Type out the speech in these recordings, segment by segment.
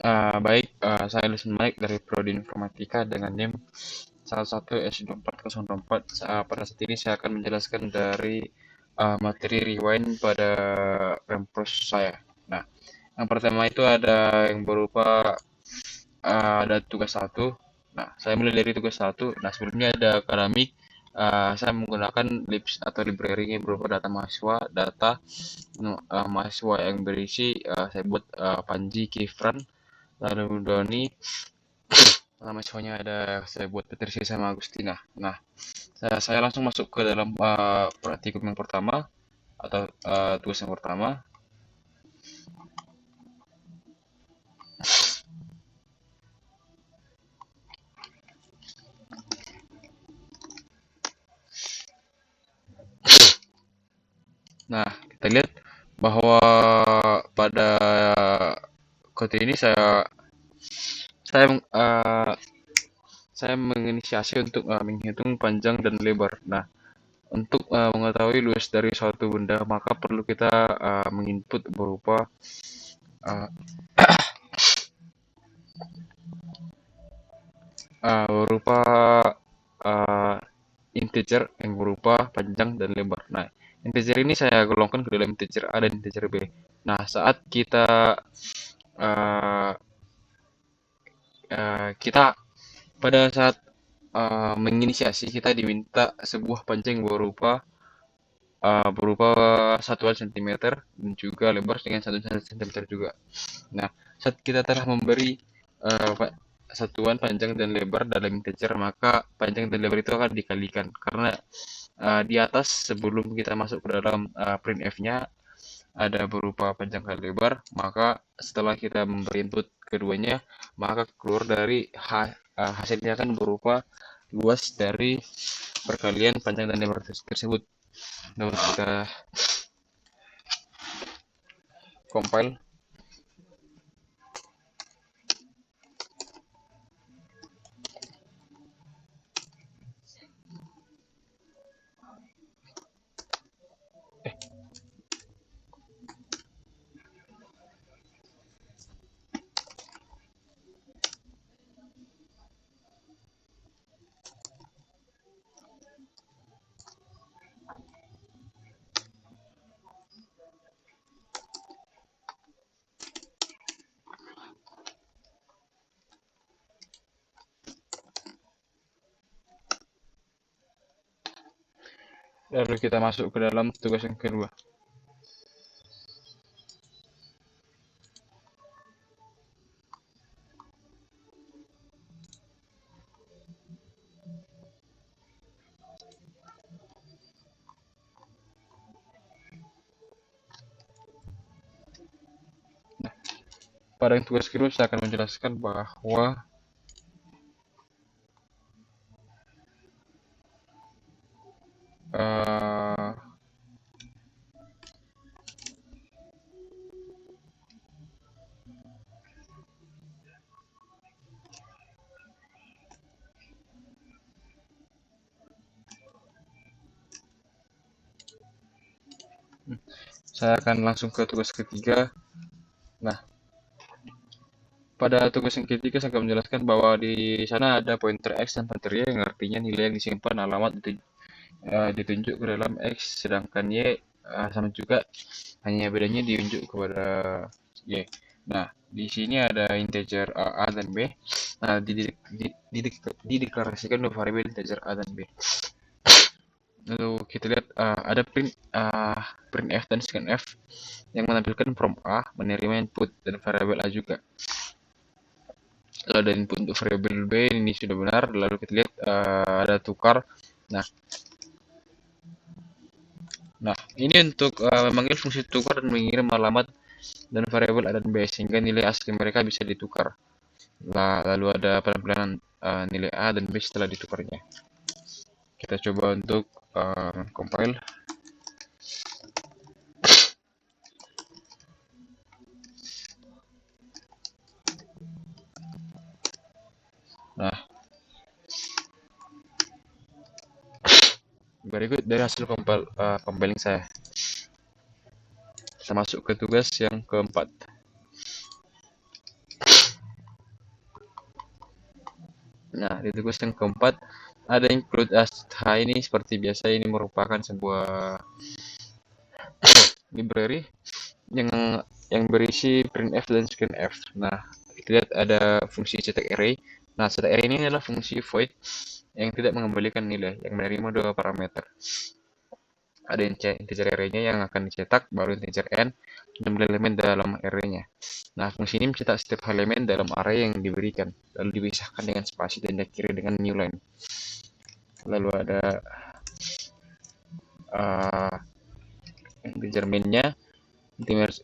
Baik, saya Listen Mike dari Prodi Informatika dengan NIM 11S2404. Pada saat ini saya akan menjelaskan dari materi rewind pada Rempros saya. Nah, yang pertama itu ada yang berupa ada tugas satu. Nah, saya mulai dari tugas satu. Nah, sebelumnya ada akademik. Saya menggunakan libs atau library yang berupa data mahasiswa, data mahasiswa yang berisi saya buat Panji, Kifran, lalu Doni, nama cowoknya ada saya buat Patricia sama Agustina. Nah, saya langsung masuk ke dalam praktikum yang pertama atau tugas yang pertama. Nah, kita lihat bahwa pada kode ini saya saya menginisiasi untuk menghitung panjang dan lebar. Nah, untuk mengetahui luas dari suatu benda, maka perlu kita menginput uh, berupa uh, integer yang berupa panjang dan lebar. Nah, integer ini saya golongkan ke dalam integer A dan integer B. Nah, saat uh, kita pada saat menginisiasi kita diminta sebuah panjang berupa satuan sentimeter dan juga lebar dengan satuan sentimeter juga. Nah, saat kita telah memberi uh, satuan panjang dan lebar dalam integer, maka panjang dan lebar itu akan dikalikan karena di atas sebelum kita masuk ke dalam printf-nya ada berupa panjang dan lebar, maka setelah kita memberi input keduanya, maka keluar dari hasilnya akan berupa luas dari perkalian panjang dan lebar tersebut. Dapat kita compile. Lalu kita masuk ke dalam tugas yang kedua. Pada yang tugas kedua saya akan menjelaskan bahwa uh, saya akan langsung ke tugas ketiga. Nah, pada tugas yang ketiga saya akan menjelaskan bahwa di sana ada pointer X dan pointer Y yang artinya nilai yang disimpan alamat ditunjuk ke dalam X, sedangkan Y sama juga, hanya bedanya diunjuk kepada Y. Nah, di sini ada integer A dan B. Nah, dideklarasikan dua variabel integer A dan B. Lalu kita lihat ada printf dan scanf yang menampilkan from A menerima input dan variabel A juga. Lalu ada input untuk variabel B, ini sudah benar. Lalu kita lihat ada tukar. Nah, ini untuk memanggil fungsi tukar dan mengirim alamat dan variabel A dan B sehingga nilai asli mereka bisa ditukar. Lalu ada penampilan nilai A dan B setelah ditukarnya. Kita coba untuk compile. Nah, berikut dari hasil compiling saya. Kita masuk ke tugas yang keempat. Nah, di tugas yang keempat ada include as. Ini seperti biasa, ini merupakan sebuah library yang berisi printf dan scanf. Nah, kita lihat ada fungsi cetak array. Nah, cetak array ini adalah fungsi void yang tidak mengembalikan nilai, yang menerima dua parameter. Ada integer array-nya yang akan dicetak, baru integer n, jumlah elemen dalam array-nya. Nah, fungsi ini mencetak setiap elemen dalam array yang diberikan, lalu dipisahkan dengan spasi dan diakhiri dengan new line. Lalu ada integer main-nya,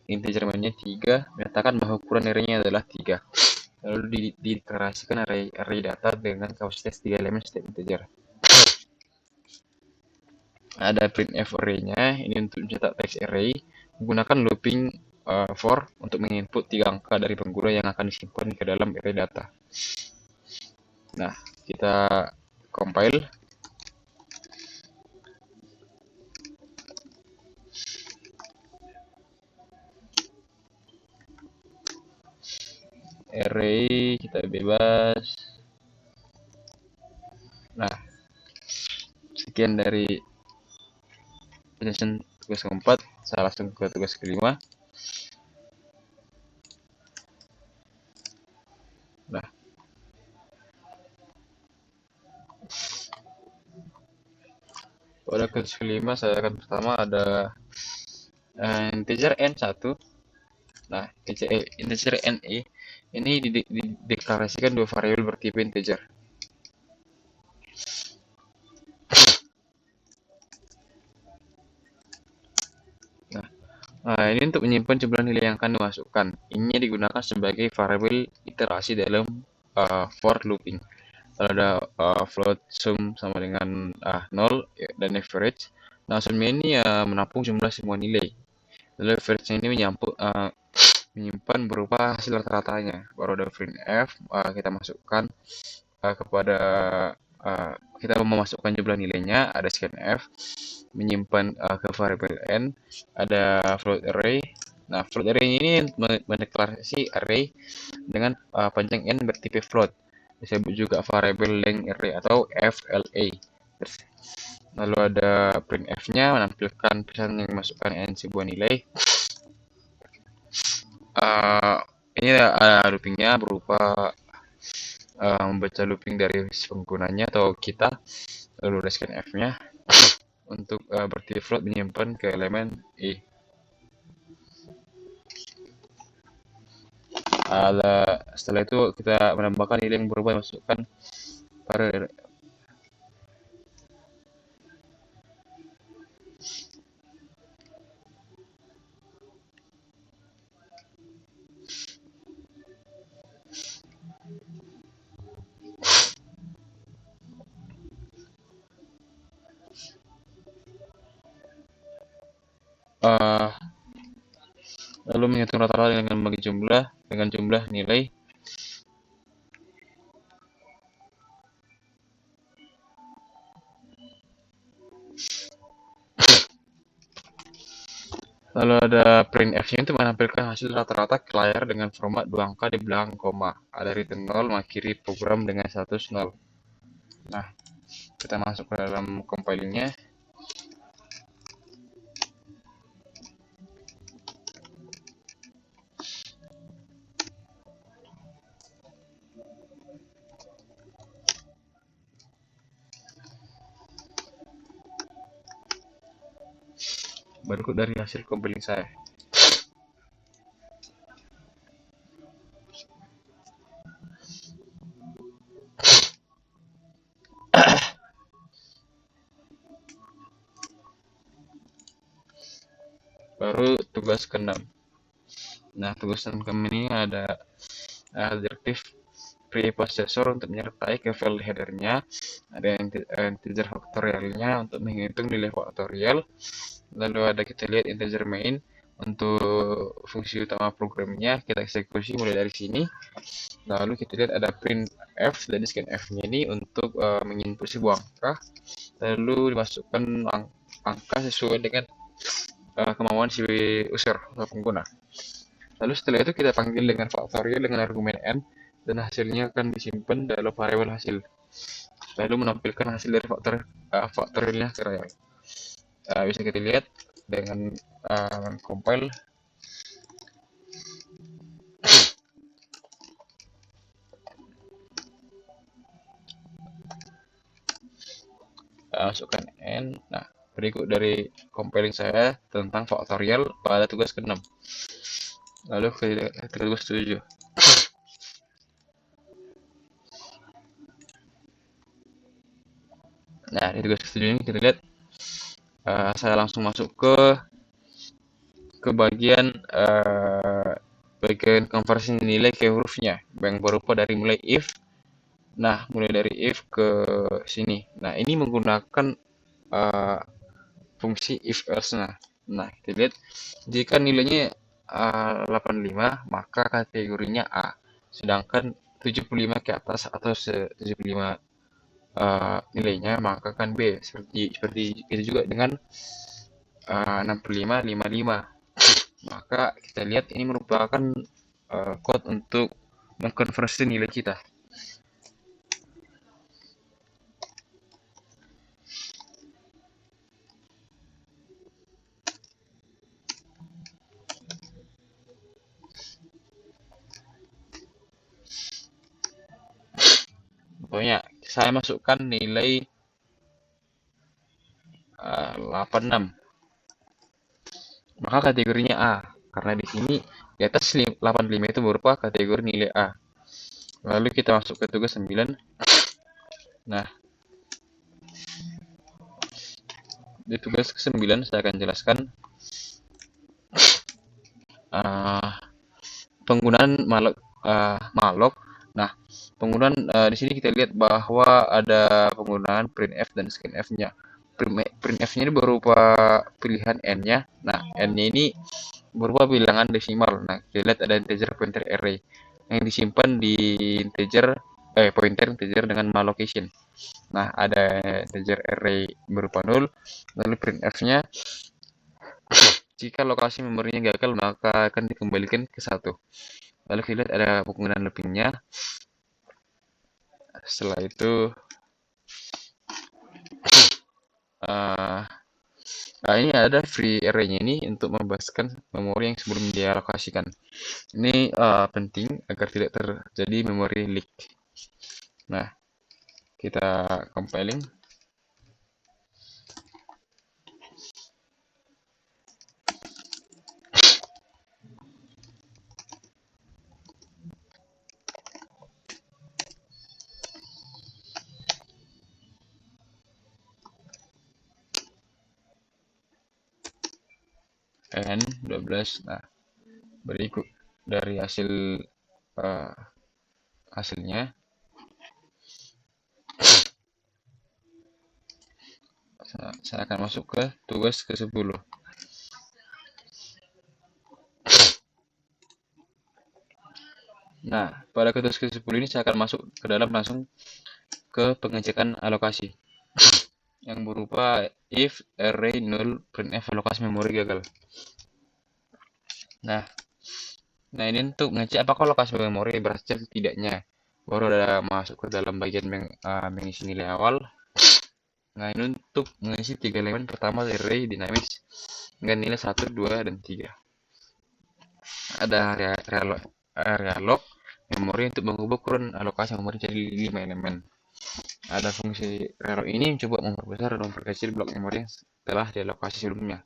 integer main-nya 3, menyatakan bahwa ukuran array-nya adalah 3. Lalu dideklarasikan array data dengan kapasitas 3 elemen setiap integer. Ada printf array-nya, ini untuk mencetak text array, menggunakan looping for untuk menginput 3 angka dari pengguna yang akan disimpan ke dalam array data. Nah, kita compile. Array kita bebas. Nah, sekian dari penjelasan tugas keempat. Saya langsung ke tugas kelima. Nah, pada tugas kelima saya akan pertama ada integer n1. Nah, integer ne ini dideklarasikan dua variabel bertipe integer. Nah, ini untuk menyimpan jumlah nilai yang akan dimasukkan. Ini digunakan sebagai variabel iterasi dalam for looping. Kalau ada float sum sama dengan 0 dan average. Nah, sumnya ini menampung jumlah semua nilai. Lalu average ini menyimpan berupa hasil rata-ratanya. Baru ada printf, kita masukkan kepada kita memasukkan jumlah nilainya, ada scanf, menyimpan ke variabel n, ada float array. Nah, float array ini mendeklarasi array dengan panjang n bertipe float, disebut juga variabel length array atau FLA. Lalu ada printf-nya, menampilkan pesan yang masukkan n sebuah nilai. Ini looping-nya berupa membaca looping dari penggunanya atau kita, lalu ada scanf-nya untuk bertipe float menyimpan ke elemen i. Setelah itu kita menambahkan nilai yang berubah, masukkan pada lalu menghitung rata-rata dengan bagi jumlah dengan jumlah nilai. Lalu ada printf-nya untuk menampilkan hasil rata-rata ke layar dengan format 2 angka di belakang koma. Ada return 0 mengakhiri program dengan status 0. Nah, kita masuk ke dalam compilingnya. Berikut dari hasil compiling saya. Baru tugas ke-6. Nah, tugas ke-6 ini ada direktif preprocessor untuk menyertai ke file header-nya, ada integer faktorialnya untuk menghitung nilai faktorial, lalu ada kita lihat integer main untuk fungsi utama programnya, kita eksekusi mulai dari sini. Lalu kita lihat ada printf dan scanf-nya ini untuk menginput sebuah angka, lalu dimasukkan angka sesuai dengan kemauan si user atau pengguna. Lalu setelah itu kita panggil dengan faktorial dengan argumen n, dan hasilnya akan disimpan dalam variabel hasil, lalu menampilkan hasil dari faktorialnya ke real. Bisa kita lihat dengan compile. Masukkan n. Nah, berikut dari compiling saya tentang faktorial pada tugas ke-6. Lalu ke tugas 7. Nah, di tugas ke-7 ini kita lihat saya langsung masuk ke bagian konversi nilai ke hurufnya yang berupa dari mulai if. Nah, mulai dari if ke sini. Nah, ini menggunakan fungsi if else. Nah, kita lihat jika nilainya 85 maka kategorinya A. Sedangkan 75 ke atas atau 75 nilainya maka kan B. Seperti itu juga dengan 65 55. Maka kita lihat ini merupakan code untuk mengkonversi nilai kita. Pokoknya saya masukkan nilai 86. Maka kategorinya A. Karena di sini di atas 85 itu berupa kategori nilai A. Lalu kita masuk ke tugas 9. Nah, di tugas ke-9 saya akan jelaskan penggunaan malloc. Nah, penggunaan di sini kita lihat bahwa ada penggunaan printf dan scanf-nya. Printf-nya ini berupa pilihan n-nya. Nah, n-nya ini berupa bilangan desimal. Nah, kita lihat ada integer pointer array yang disimpan di pointer integer dengan mallocation. Nah, ada integer array berupa 0, lalu printf-nya jika lokasi memorinya gagal maka akan dikembalikan ke 1. Lalu kita lihat ada penggunaan loopingnya. Setelah itu ini ada free array-nya ini untuk membebaskan memori yang sebelum dialokasikan. Ini penting agar tidak terjadi memori leak. Nah, kita compiling. N12. Nah, berikut dari hasilnya. Saya akan masuk ke tugas ke-10. Nah, pada tugas ke-10 ini saya akan masuk ke dalam langsung ke pengecekan alokasi yang berupa if array null printf alokasi memori gagal. Nah, ini untuk mengecek apakah alokasi memori berhasil atau tidaknya. Baru ada masuk ke dalam bagian mengisi nilai awal. Nah, ini untuk mengisi 3 elemen pertama dari array dinamis dengan nilai 1, 2, dan 3. Ada realloc memori untuk mengubah ukuran alokasi memori jadi 5 elemen. Ada fungsi realloc ini mencoba memperbesar dan memperkecil blok memori yang telah dialokasi sebelumnya.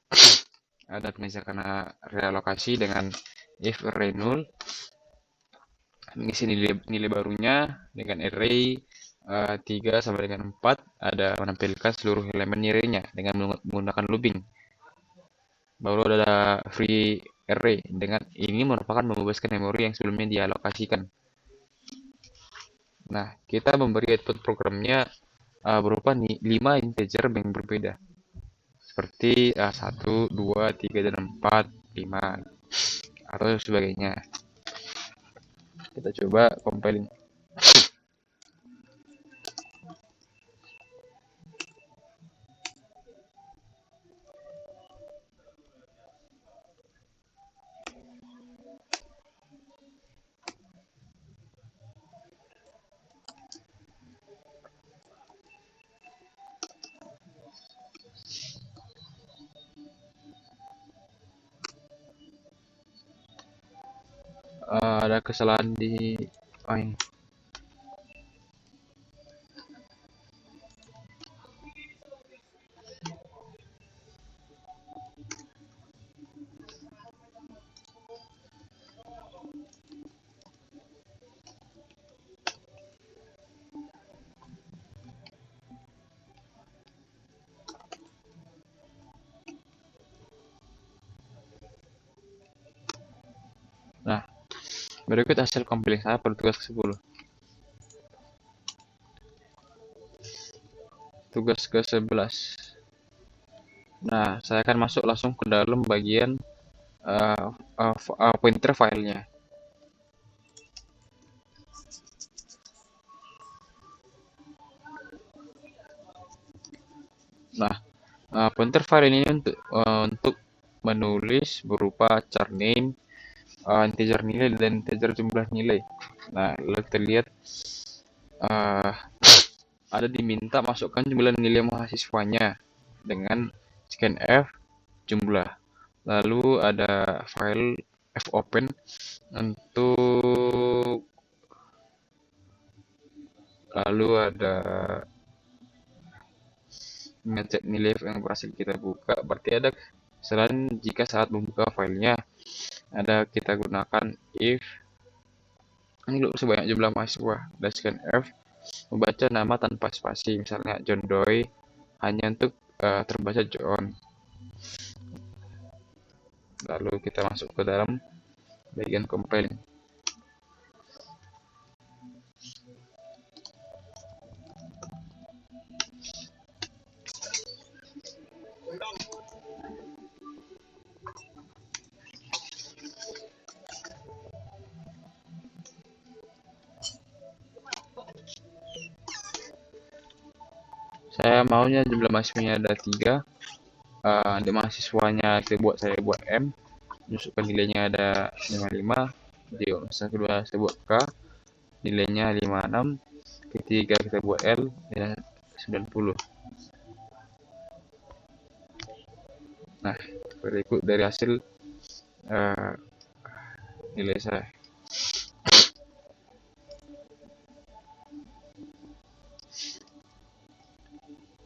Ada pengecekan realokasi dengan if array null, mengisi nilai barunya dengan array 3 sampai dengan 4, ada menampilkan seluruh elemen nilainya dengan menggunakan looping. Baru ada free array, dengan ini merupakan membebaskan memori yang sebelumnya dialokasikan. Nah, kita memberi output programnya berupa 5 integer yang berbeda. Seperti 1, 2, 3, dan 4, 5, atau sebagainya. Kita coba compiling. ada kesalahan di ini. Nah, berikut hasil compiling saya pada tugas ke-10. Tugas ke-11. Nah, saya akan masuk langsung ke dalam bagian pointer filenya. Nah, pointer file ini untuk menulis berupa char name, integer nilai, dan integer jumlah nilai. Nah, lalu kita lihat ada diminta masukkan jumlah nilai mahasiswanya dengan scanf jumlah. Lalu ada file fopen untuk lalu ada ngecek nilai yang berhasil kita buka. Berarti ada selain jika saat membuka filenya ada kita gunakan if ini sebanyak jumlah mahasiswa dan scanf membaca nama tanpa spasi, misalnya John Doe hanya untuk terbaca John. Lalu kita masuk ke dalam bagian compiling. Saya maunya jumlah mahasiswanya ada 3. Di mahasiswanya saya buat M, masukkan nilainya ada 55. Di masa kedua saya buat K, nilainya 56. Ketiga kita buat L, ya 90. Nah, berikut dari hasil nilai saya.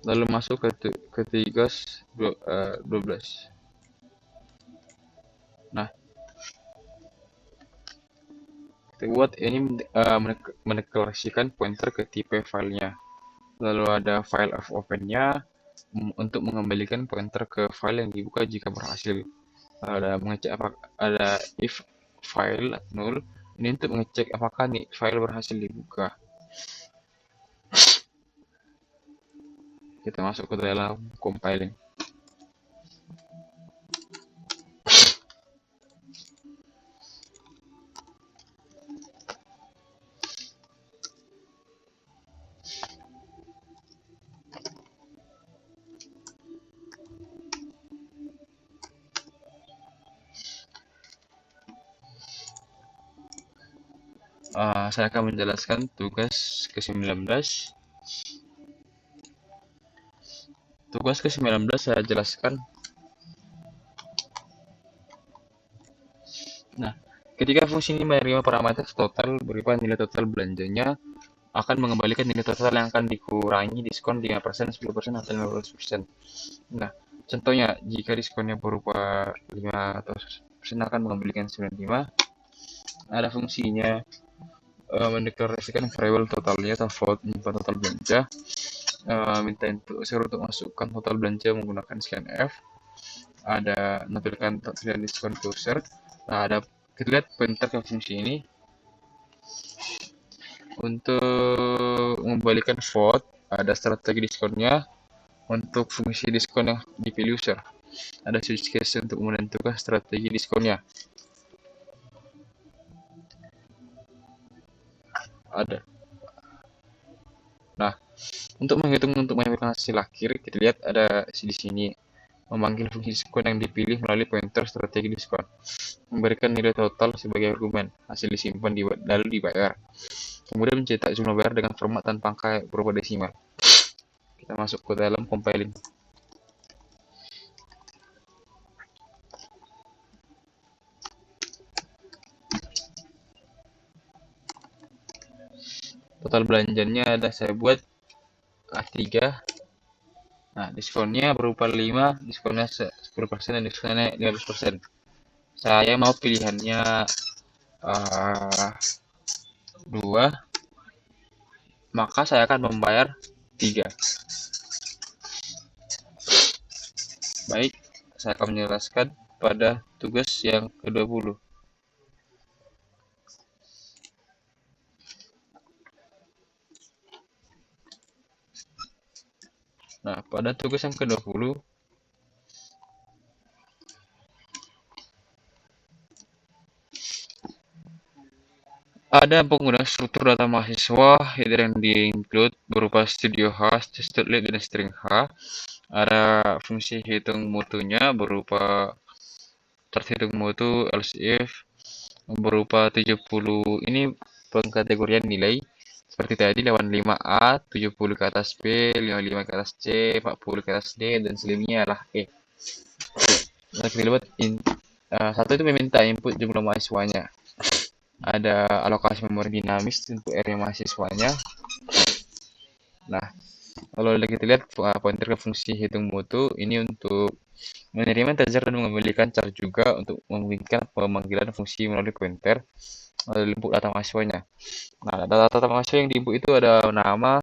Lalu masuk ke tugas 12. Nah, kita buat ini mendeklarasikan pointer ke tipe filenya. Lalu ada file of open-nya untuk mengembalikan pointer ke file yang dibuka jika berhasil. Ada mengecek ada if file null, ini untuk mengecek apakah nih file berhasil dibuka. Kita masuk ke dalam compiling. Saya akan menjelaskan tugas ke-19. Tugas ke-19 saya jelaskan. Nah, ketika fungsi ini menerima parameter total berupa nilai total belanjanya, akan mengembalikan nilai total yang akan dikurangi diskon 5%, 10%, atau 15%. Nah, contohnya jika diskonnya berupa 5 atau 10% akan mengembalikan 95. Ada fungsinya mendeklarasikan variabel totalnya atau float total belanja. Minta user untuk masukkan total belanja menggunakan scanf. Ada menampilkan total diskon ke user. Nah, ada kita lihat pointer ke fungsi ini untuk mengembalikan vote. Ada strategi diskonnya untuk fungsi diskon yang dipilih user. Ada switch case untuk menentukan strategi diskonnya. Ada. Nah, untuk mengambil hasil akhir, kita lihat ada di sini memanggil fungsi diskon yang dipilih melalui pointer strategi diskon, memberikan nilai total sebagai argumen, hasil disimpan lalu dibayar, kemudian mencetak jumlah bayar dengan format tanpa angka berupa desimal. Kita masuk ke dalam compiling. Total belanjanya ada saya buat 3. Nah, diskonnya berupa 5, diskonnya 10% dan diskonnya 15%. Saya mau pilihannya 2, maka saya akan membayar 3. Baik, saya akan menjelaskan pada tugas yang ke-20. Nah, pada tugas yang ke-20, ada penggunaan struktur data mahasiswa yang di-include berupa studio H, studlet, dan string H. Ada fungsi hitung mutunya berupa terhitung mutu else if berupa 70. Ini pengkategorian nilai seperti tadi lawan 5A, 70 ke atas B, 55 ke atas C, 40 ke atas D, dan selebihnya lah E. Nah, kita lihat satu itu meminta input jumlah mahasiswanya. Ada alokasi memori dinamis untuk area mahasiswanya. Nah, kalau kita lihat pointer ke fungsi hitung mutu ini untuk menerima integer dan mengembalikan char juga untuk memungkinkan pemanggilan fungsi melalui pointer lalu input data mahasiswanya. Nah, data mahasiswa yang di input itu ada nama,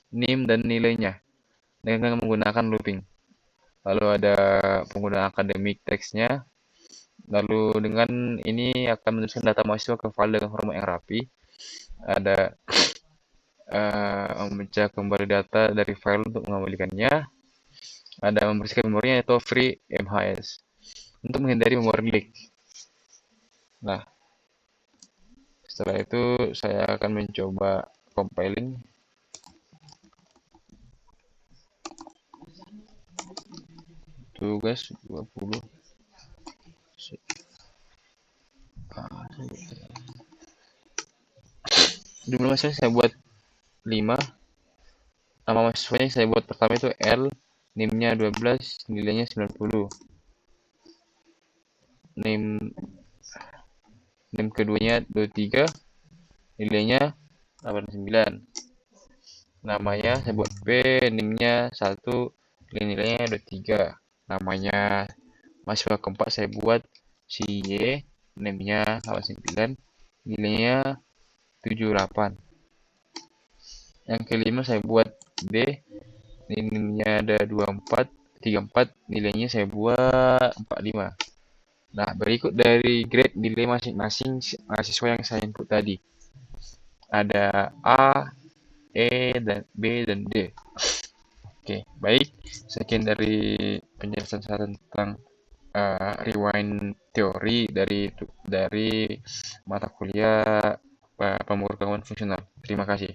NIM, dan nilainya dengan menggunakan looping. Lalu ada penggunaan akademik teksnya. Lalu dengan ini akan menuliskan data mahasiswa ke file dengan format yang rapi. Ada membaca kembali data dari file untuk mengembalikannya. Ada membersihkan memorinya yaitu free MHS untuk menghindari memori leak. Nah, setelah itu saya akan mencoba compiling. Tugas 20. Jumlah mahasiswa saya buat 5. Nama mahasiswanya saya buat pertama itu L, NIM-nya 12, nilainya 90. NIM keduanya 23, nilainya 89. Namanya saya buat P, NIM-nya 1, nilainya 23. Namanya mahasiswa keempat saya buat si Y, NIM-nya 89, nilainya 78. Yang kelima saya buat D, NIM-nya ada 24, 34, nilainya saya buat 45. Nah, berikut dari grade nilai masing-masing mahasiswa yang saya input tadi. Ada A, E, dan B, dan D. Oke, baik. Sekian dari penjelasan saya tentang rewind teori dari mata kuliah pemrograman fungsional. Terima kasih.